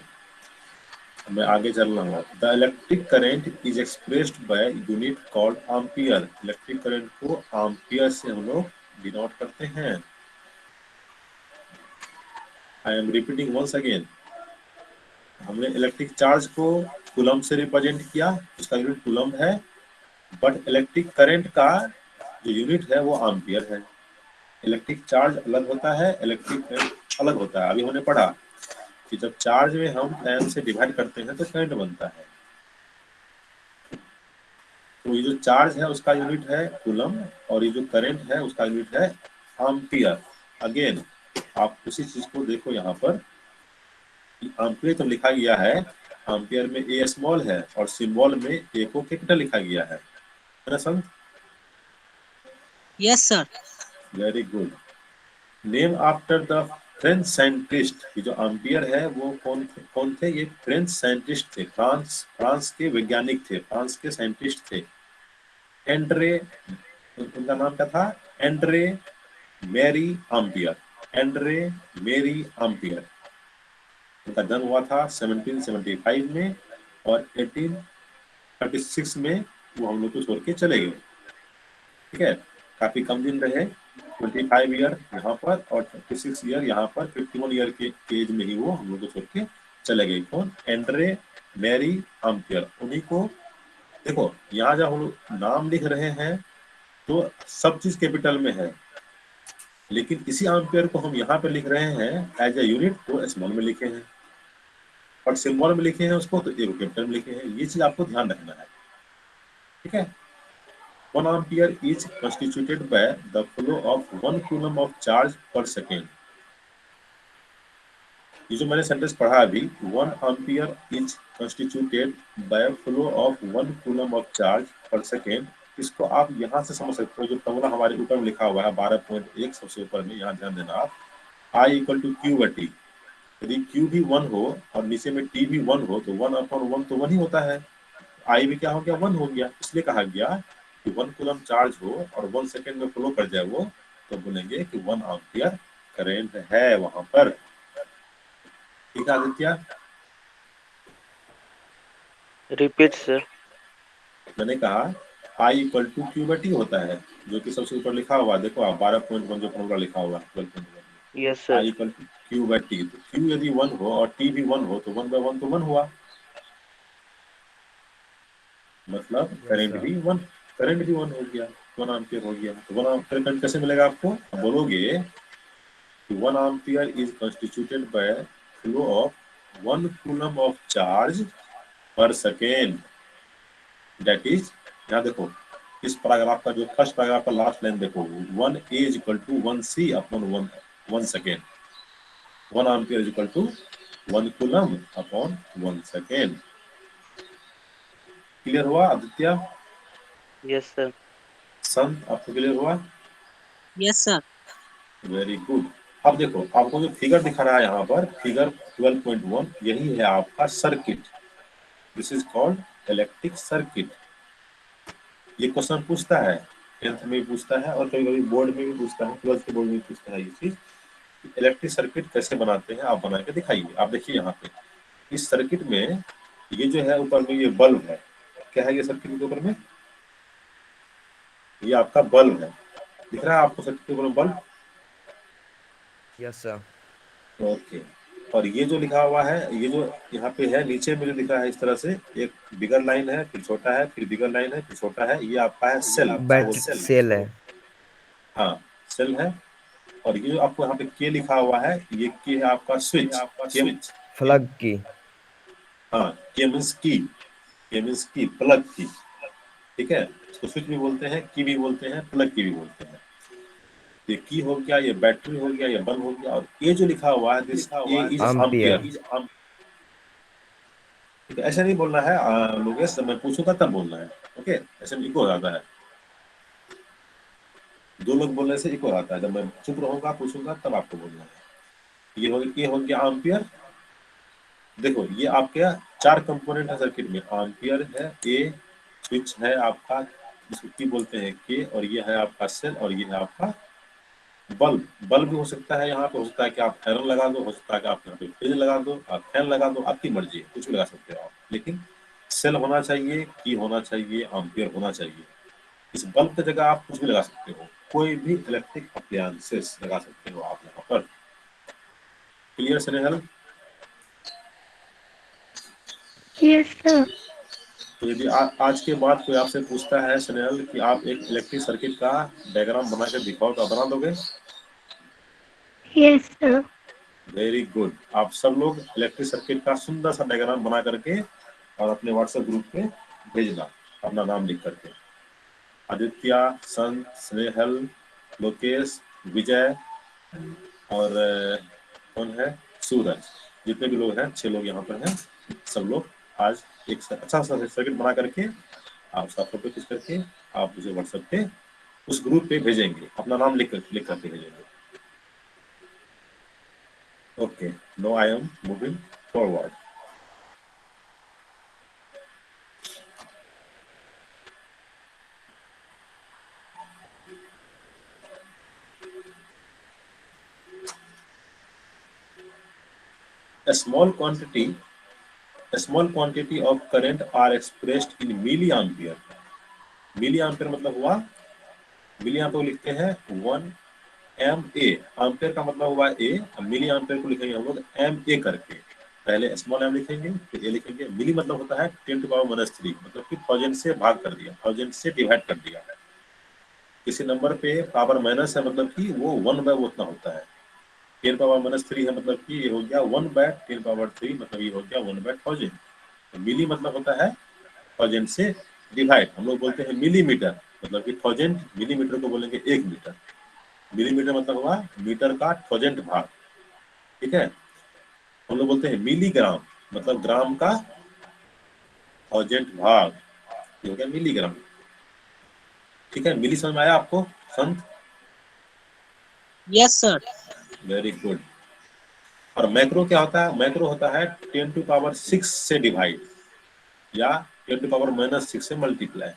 मैं आगे चल रहा हूँ। The electric current is expressed by unit called ampere. Electric current को ampere से हम लोग denote करते हैं। I am repeating once again. हमने इलेक्ट्रिक चार्ज को कूलम से रिप्रेजेंट किया, उसका यूनिट कूलम है, बट इलेक्ट्रिक करंट का जो यूनिट है वो एम्पियर है। इलेक्ट्रिक चार्ज अलग होता है, इलेक्ट्रिक करंट अलग होता है। अभी हमने पढ़ा कि जब चार्ज में हम n से डिवाइड करते हैं तो करंट बनता है। तो ये जो चार्ज है उसका यूनिट है कूलम और ये जो करंट है उसका यूनिट है एम्पियर। अगेन आप उसी चीज को देखो यहाँ पर, एम्पियर तो लिखा गया है, एम्पियर में ए स्मॉल है और सिंबल में ए को कैपिटल लिखा गया है ना संत? Yes, sir. Very good. Name after the French scientist. ये जो एम्पियर है वो कौन थे? ये फ्रेंच साइंटिस्ट थे, फ्रांस के वैज्ञानिक थे, फ्रांस के साइंटिस्ट थे। एंड्रे, उनका नाम क्या था? Andre Marie Ampere. Andre Marie Ampere. उनका जन्म हुआ था 1775 में और 1836 में वो हम लोग को छोड़ के चले गए। ठीक है, काफी कम दिन रहे, 25 ईयर यहाँ पर और 36 ईयर यहाँ पर, 51 ईयर के एज में ही वो हम लोग को छोड़ के चले गए। कौन? Andre Marie Ampere. उन्हीं को देखो, यहाँ जब हम लोग नाम लिख रहे हैं तो सब चीज कैपिटल में है, लेकिन इसी एम्पियर को हम यहाँ पे लिख रहे हैं एज ए यूनिट तो स्मॉल में लिखे हैं, और सिंबल में लिखे हैं उसको तो एक कैपिटल में लिखे हैं। ये चीज आपको ध्यान रखना है, ठीक है। 1 ampere is constituted by the flow of 1 coulomb of charge per second. ये जो मैंने सेंटेंस पढ़ा अभी, 1 ampere is constituted by flow of 1 coulomb of charge per second, इसको आप यहाँ से समझ सकते हो। जो फॉर्मूला हमारे ऊपर में लिखा हुआ है 12.1 सबसे ऊपर में, यहाँ ध्यान देना आप, I इक्वल टू क्यू बटी, यदि क्यू भी 1 हो और नीचे में टी भी 1 हो तो 1/1 तो 1 ही होता है। आई भी क्या हो गया? 1 हो गया। इसलिए कहा गया कि 1 कूलम चार्ज हो और 1 सेकेंड में फ्लो कर जाए वो, तो बोलेंगे कि 1 एम्पियर करंट है वहां पर। ठीक है आदित्य? Repeat, sir. मैंने कहा I equal to Q by t होता है, जो कि सबसे ऊपर लिखा हुआ है, देखो आप 12.1 जो फॉर्मूला लिखा हुआ है 12.1 Yes, में, sir. I equal to Q by T. तो क्यू यदि 1 हो और टी भी 1 हो तो 1/1 तो 1 हुआ, मतलब Yes, करंट sir. भी 1, करंट भी 1 हो गया, 1 एम्पियर हो गया। तो 1 एम्पियर करंट कैसे मिलेगा आपको? आप बोलोगे कि 1 ampere is constituted by flow of 1 coulomb of charge per second, that is, यहाँ देखो इस पैराग्राफ का जो फर्स्ट पैराग्राफ का लास्ट लाइन देखो, 1 A is equal to 1 C upon 1 second, 1 ampere is equal to 1 coulomb upon 1 second. Clear हुआ Aditya? Yes, sir. संत आपको clear हुआ? Yes, sir. Very good. अब देखो आपको जो फिगर दिखा रहा है यहाँ पर, फिगर 12.1, यही है आपका circuit. This is called electric circuit. ये क्वेश्चन पूछता है, 10th में भी पूछता है और कभी कभी बोर्ड में भी पूछता है, 12th के बोर्ड में भी पूछता है ये चीज। इलेक्ट्रिक सर्किट कैसे बनाते हैं आप बना के दिखाइए। आप देखिए यहाँ पे इस सर्किट में ये जो है ऊपर में ये बल्ब है, क्या है ये सर्किट के ऊपर में? ये आपका बल्ब है, दिख रहा है आपको सर्किट के ऊपर में बल्ब? Yes, sir. ओके। और ये जो लिखा हुआ है, ये जो यहाँ पे है नीचे में जो लिखा है इस तरह से, एक बिगर लाइन है, फिर छोटा है, फिर बिगर लाइन है, फिर छोटा है, ये आपका है सेल, बैटरी सेल है। हाँ सेल है। और ये जो आपको यहाँ पे के लिखा हुआ है, ये के है आपका स्विच, के, फ्लग की। हाँ के मीन्स की, प्लग की, ठीक है। इसको स्विच भी बोलते हैं, की भी बोलते हैं, प्लग की भी बोलते हैं। ये की हो गया, ये बैटरी हो गया, ये बल्ब हो गया। और ये जो लिखा हुआ है this A is ampere. Ampere. ऐसा नहीं बोलना है लोकेश, जब मैं पूछूंगा तब बोलना है, ओके। ऐसे में इको हो जाता है, दो लोग बोलने से इको आता है। जब मैं चुप रहूंगा पूछूंगा तब आपको बोलना है। ये हो गया एम्पियर। देखो ये आपके 4 कंपोनेंट है सर्किट में, एम्पियर है, ए स्विच है आपका जिसको की बोलते हैं के, और ये है आपका सेल, और ये है आपका बल्ब। बल्ब भी हो सकता है, यहाँ पे हो सकता है कि आप आयरन लगा दो, हो सकता है कि आप यहाँ पे फ्रिज लगा दो, आप फैन लगा दो, आपकी मर्जी है, कुछ भी लगा सकते हो आप। लेकिन सेल होना चाहिए, की होना चाहिए, एम्पियर होना चाहिए। इस बल्ब की जगह आप कुछ भी लगा सकते हो, कोई भी इलेक्ट्रिक अप्लायंसेस लगा सकते हो आप यहाँ पर। क्लियर स्नेहल? Yes, sir. तो यदि आज के बाद कोई आपसे पूछता है स्नेहल कि आप एक इलेक्ट्रिक सर्किट का डायग्राम बना के दिखाओ, तो आप बना दोगे? Yes, sir. Very good. आप सब लोग इलेक्ट्रिक सर्किट का सुंदर सा डायग्राम बना करके और अपने व्हाट्सएप ग्रुप पे भेजना, अपना नाम लिख करके। आदित्य, संत, स्नेहल, लोकेश, विजय और कौन है, सूरज, जितने भी लोग हैं 6 लोग यहाँ पर हैं, सब लोग आज एक अच्छा सा सर्किट बना करके आप उसका फोटो खींच करके आप मुझे व्हाट्सएप पे उस ग्रुप पे भेजेंगे, अपना नाम लिख करके भेजेंगे। Okay, no I am moving forward. A small quantity of current are expressed in milliampere. milliampere मतलब हुआ, milliampere लिखते हैं 1 MA, एम्पेयर का मतलब हुआ A, मिली एम्पेयर को लिखेंगे हम लोग MA करके। पहले स्मॉल m लिखेंगे फिर A लिखेंगे। मिली मतलब होता है 10⁻⁻3, मतलब कि 1000 से भाग कर दिया, 1000 से डिवाइड कर दिया है। किसी नंबर पे पावर माइनस है मतलब कि वो 1/, उतना होता है। 10⁻⁻3 है मतलब कि ये हो गया 1/10⁻3, मतलब ये हो गया 1/1000। तो मिली मतलब होता है 1000 से डिवाइड, हम लोग बोलते हैं मिलीमीटर, मतलब कि 1000 मिलीमीटर को बोलेंगे 1 मीटर। मिलीमीटर मतलब हुआ मीटर का 1000 भाग, ठीक है। हम लोग बोलते हैं मिलीग्राम, मतलब ग्राम का 1000 भाग, ये हो गया मिलीग्राम, ठीक है। मिली समझ में आया आपको संत? Yes, sir. Very good. और मैक्रो क्या होता है? मैक्रो होता है 10⁻6 से डिवाइड या 10⁻⁻6 से मल्टीप्लाई।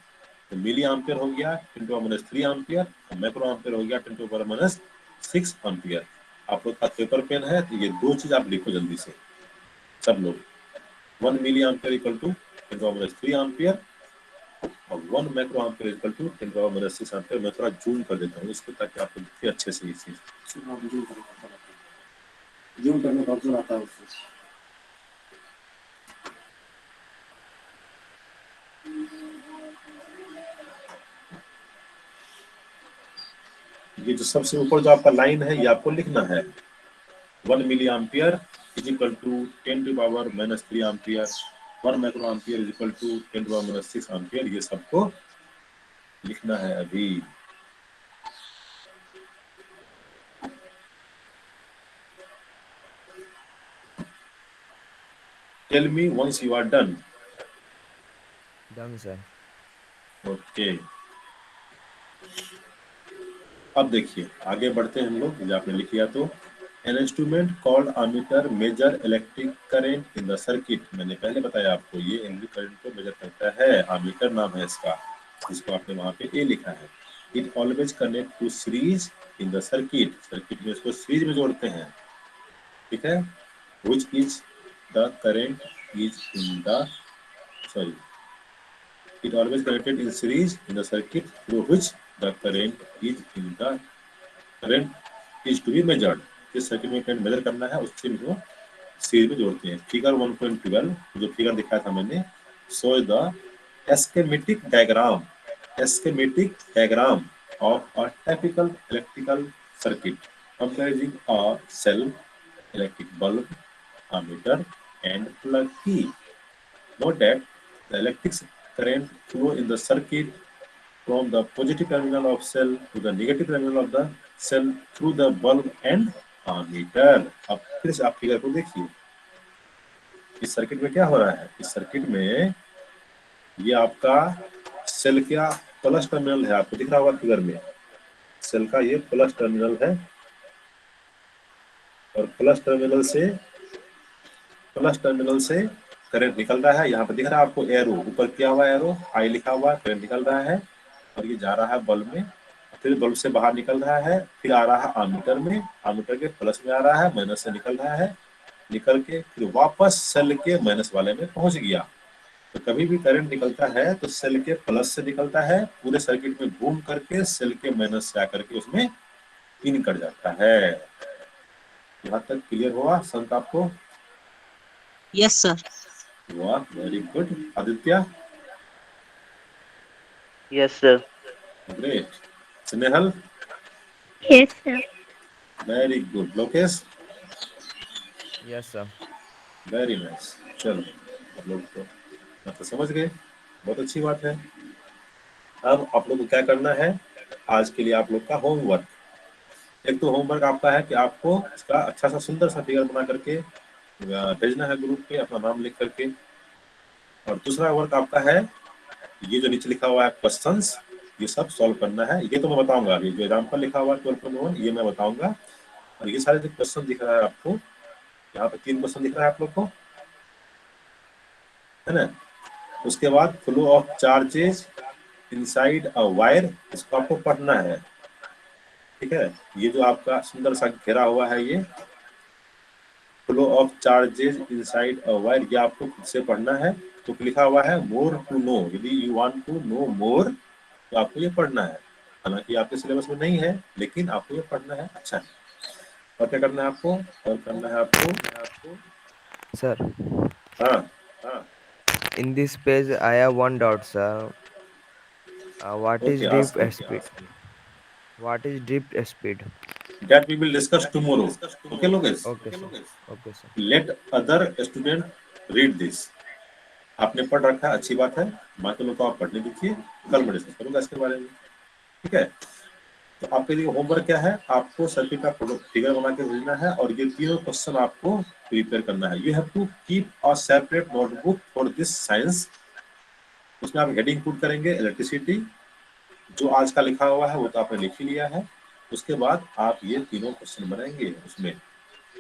तो मिली एम्पियर हो गया 10⁻3 एम्पियर, और मैक्रो एम्पियर हो गया 10⁻6 एम्पियर। आप लोग का पेपर पेन है तो ये दो चीज आप लिखो जल्दी से सब लोग। 1 milli ampere equal to 10⁻3 ampere, और 1 micro ampere equal to 10 power minus 6 ampere. मैं थोड़ा जूम कर देता हूँ इसको ताकि आपको दिखे अच्छे से ये चीज। जूम करने का ऑप्शन आता है उससे। ये जो सबसे ऊपर जो आपका लाइन है ये आपको लिखना है 1 milli ampere is equal to 10 to power minus 3 ampere, 1 micro ampere is equal to 10 to power minus 6 ampere. ये सबको लिखना है अभी। Tell me once you are done. Done, sir. Okay, अब देखिए आगे बढ़ते हैं हम लोग। जो आपने लिख लिया तो an instrument called ammeter measure electric current in the circuit. मैंने पहले बताया आपको ये इलेक्ट्रिक करंट को मेजर करता है, अमीटर नाम है इसका, जिसको आपने वहां पे ए लिखा है। It always connect to series in the circuit. Circuit में इसको सीरीज में जोड़ते हैं, ठीक है। Which is the current is in the sorry it always connected in series in the circuit through which the current is to be measured। जिस circuit में current measure करना है उससे इनको सीरीज में जोड़ते हैं। फिगर 1.12 जो फिगर दिखाया था मैंने, show the schematic diagram of a typical electrical circuit comparing a cell, electric bulb, ammeter and plug key। Note that the electric current flow in the circuit from the positive terminal of cell to the negative terminal of the cell through the bulb and ammeter। अब फिर से आप figure को देखिए, इस circuit में क्या हो रहा है। इस सर्किट में ये आपका सेल का प्लस टर्मिनल है, आपको दिख रहा होगा फिगर में, सेल का ये प्लस टर्मिनल है और प्लस टर्मिनल से करंट निकल रहा है। यहाँ पे दिख रहा है आपको एरो, ऊपर किया हुआ एरो आई लिखा हुआ है, करंट निकल रहा है और ये जा रहा है बल्ब में, फिर बल्ब से बाहर निकल रहा है, फिर आ रहा है आमीटर में, आमीटर के प्लस में आ रहा है, माइनस से निकल रहा है, निकल के फिर वापस सेल के माइनस वाले में पहुंच गया। तो कभी भी करंट निकलता है तो सेल के प्लस से निकलता है, पूरे सर्किट में घूम करके सेल के माइनस से आकर के उसमें इन कर जाता है। यहाँ तक क्लियर हुआ संत आपको? Yes, sir. वाह, very good. Aditya? Yes, sir. Great. Snehal? Yes, sir. Very good. Lokesh? Yes, sir. Very nice. चलो आप लोग तो मतलब समझ गए, बहुत अच्छी बात है। अब आप लोग को क्या करना है, आज के लिए आप लोग का होमवर्क। एक तो होमवर्क आपका है कि आपको इसका अच्छा सा सुंदर सा फिगर बना करके भेजना है ग्रुप पे अपना नाम लिख करके। और दूसरा वर्क आपका है ये जो नीचे लिखा हुआ है क्वेश्चंस, ये सब सॉल्व करना है। ये तो मैं बताऊंगा, अभी जो एग्जाम्पल लिखा हुआ है 12.1 ये मैं बताऊंगा। और ये सारे जो क्वेश्चन दिख रहा है आपको, यहाँ पे 3 क्वेश्चन दिख रहा है आप लोग को, है ना। उसके बाद flow of charges inside a wire, इसको आपको पढ़ना है, ठीक है। ये जो आपका सुंदर सा घेरा हुआ है ये flow of charges inside a wire, ये आपको खुद से पढ़ना है। तो लिखा हुआ है मोर टू नो, यदि यू वांट टू नो मोर तो आपको ये पढ़ना है। हालांकि आपके सिलेबस में नहीं है लेकिन आपको ये पढ़ना है। अच्छा है। और क्या करना है आपको, और करना है आपको Sir, हाँ हाँ in this page I have one doubt, sir. What is okay, drift ask speed? What is drift speed? That we will discuss tomorrow. Okay Lokesh, Okay, sir. Okay, sir. Let other student read this. आपने पढ़ रखा है, अच्छी बात है, बाकी लोग को आप पढ़ने दीजिए, कल मैं डिस्कस करूंगा इसके बारे में, ठीक है। तो आपके लिए होमवर्क क्या है, आपको सर्किट का फिगर बना के भेजना है और ये तीनों क्वेश्चन आपको प्रिपेयर करना है। You have to keep a separate notebook for this science. उसमें आप हेडिंग पुट करेंगे इलेक्ट्रिसिटी, जो आज का लिखा हुआ है वो तो आपने लिख ही लिया है। उसके बाद आप ये तीनों क्वेश्चन बनाएंगे, उसमें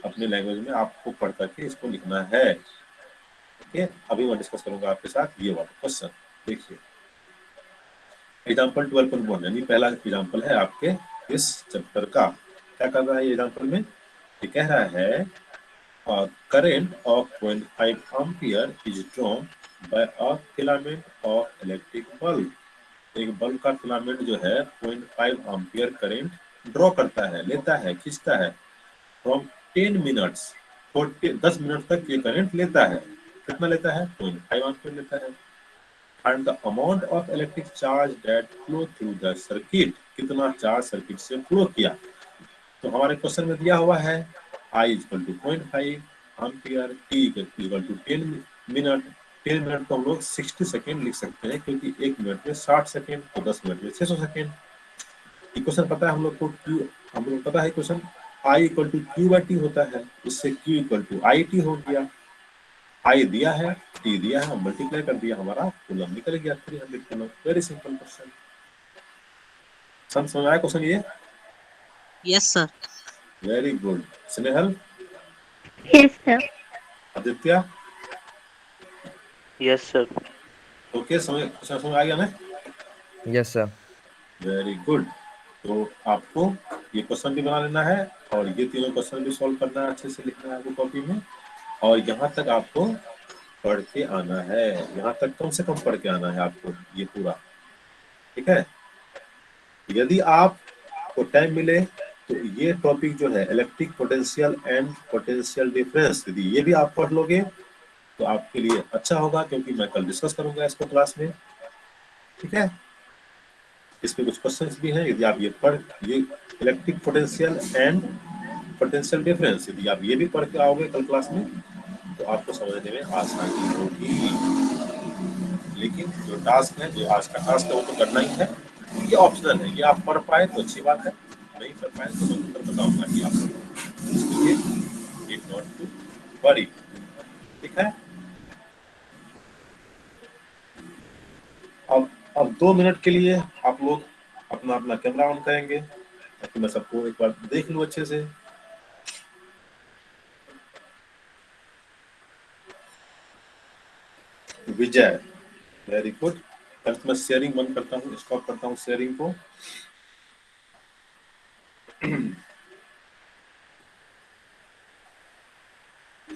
अपने लैंग्वेज में आपको पढ़ करके इसको लिखना है। ओके, अभी मैं डिस्कस करूंगा आपके साथ ये वाला क्वेश्चन। देखिए एग्जाम्पल 12.1 यानी पहला एग्जाम्पल है आपके इस चैप्टर का। क्या कर रहा है ये एग्जाम्पल में, ये कह रहा है current of 0.5 ampere is drawn by a filament of electric bulb. एक बल्ब का फिलामेंट जो है 0.5 एम्पियर करंट ड्रॉ करता है, लेता है, खींचता है फ्रॉम 10 मिनट्स, 10 मिनट तक ये करंट लेता है। कितना लेता है? 0.5 एम्पियर लेता है। And the amount of electric charge that flow through the circuit, कितना चार्ज सर्किट से फ्लो किया। तो हमारे क्वेश्चन में दिया हुआ है I equal to 0.5 ampere, T equal to 10 minute. 10 minute को हम लोग 60 सेकेंड लिख सकते हैं, क्योंकि 1 मिनट में 60 सेकेंड, तो 10 मिनट में 600 सेकेंड। क्वेश्चन पता है हम लोग को, Q हम लोग पता है question I equal to Q by T होता है, इससे Q इक्वल टू IT हो गया। I दिया है, T दिया है, मल्टीप्लाई कर दिया, हमारा कूलम निकल गया 300 कूलम। Very simple question. समझ आया क्वेश्चन ये? Yes, sir. Very good. Snehal, Yes, sir. Aditya, Yes, sir. Okay, समझ आ गया ना? Yes, sir. Very good. तो आपको ये क्वेश्चन भी बना लेना है और ये तीनों क्वेश्चन भी सॉल्व करना है, अच्छे से लिखना है आपको कॉपी में। और यहाँ तक आपको पढ़ के आना है, यहाँ तक कम से कम पढ़ के आना है आपको ये पूरा, ठीक है? यदि आपको टाइम मिले तो ये टॉपिक जो है electric potential and potential difference, यदि ये भी आप पढ़ लोगे तो आपके लिए अच्छा होगा, क्योंकि मैं कल डिस्कस करूंगा इसको क्लास में, ठीक है? इसमें कुछ क्वेश्चंस भी हैं, यदि आप ये electric potential and potential difference यदि आप ये भी पढ़ के आओगे कल क्लास में तो आपको समझने में आसानी होगी। लेकिन जो टास्क है, जो आज का टास्क है, वो तो करना ही है। ये ऑप्शनल है, ये आप पढ़ पाए तो अच्छी बात है, नहीं पढ़ पाए तो मैं उत्तर बताऊंगा कि आप इसलिए नीड नॉट टू वरी, ठीक है? अब 2 मिनट के लिए आप लोग अपना अपना कैमरा ऑन करेंगे ताकि मैं सबको एक बार देख लूं अच्छे से। विजय, वेरी गुड। कल मैं शेयरिंग बंद करता हूँ, स्टॉप करता हूँ शेयरिंग को।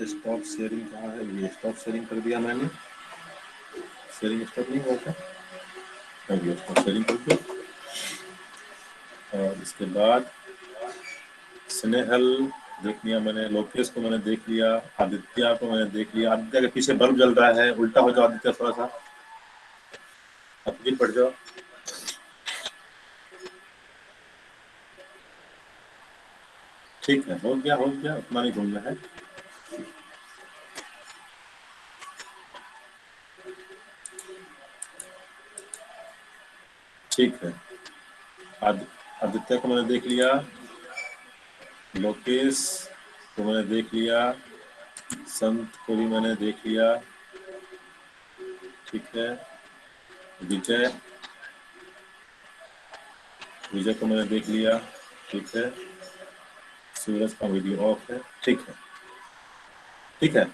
स्टॉप शेयरिंग कहाँ है? ये स्टॉप शेयरिंग कर दिया मैंने। शेयरिंग स्टॉप नहीं हुआ क्या? स्टॉप शेयरिंग करके और इसके बाद स्नेहल देख लिया मैंने, लोकेश को मैंने देख लिया, आदित्य को मैंने देख लिया। आदित्य के पीछे बल्ब जल रहा है, उल्टा हो जाओ आदित्य थोड़ा सा, अपोजिट पड़ जाओ। ठीक है, हो गया, उतना नहीं घूमना है। ठीक है, आदित्य को मैंने देख लिया, लोकेश को मैंने देख लिया, संत को भी मैंने देख लिया, ठीक है। विजय को मैंने देख लिया, ठीक है। सूरज का वीडियो ऑफ है, ठीक है, ठीक है।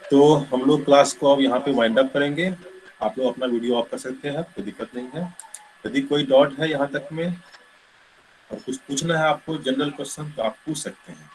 तो हम लोग क्लास को अब यहाँ पे वाइंड अप करेंगे। आप लोग अपना वीडियो ऑफ कर सकते हैं, कोई दिक्कत नहीं है। यदि कोई डाउट है यहाँ तक में और कुछ पूछना है आपको जनरल क्वेश्चन तो आप पूछ सकते हैं।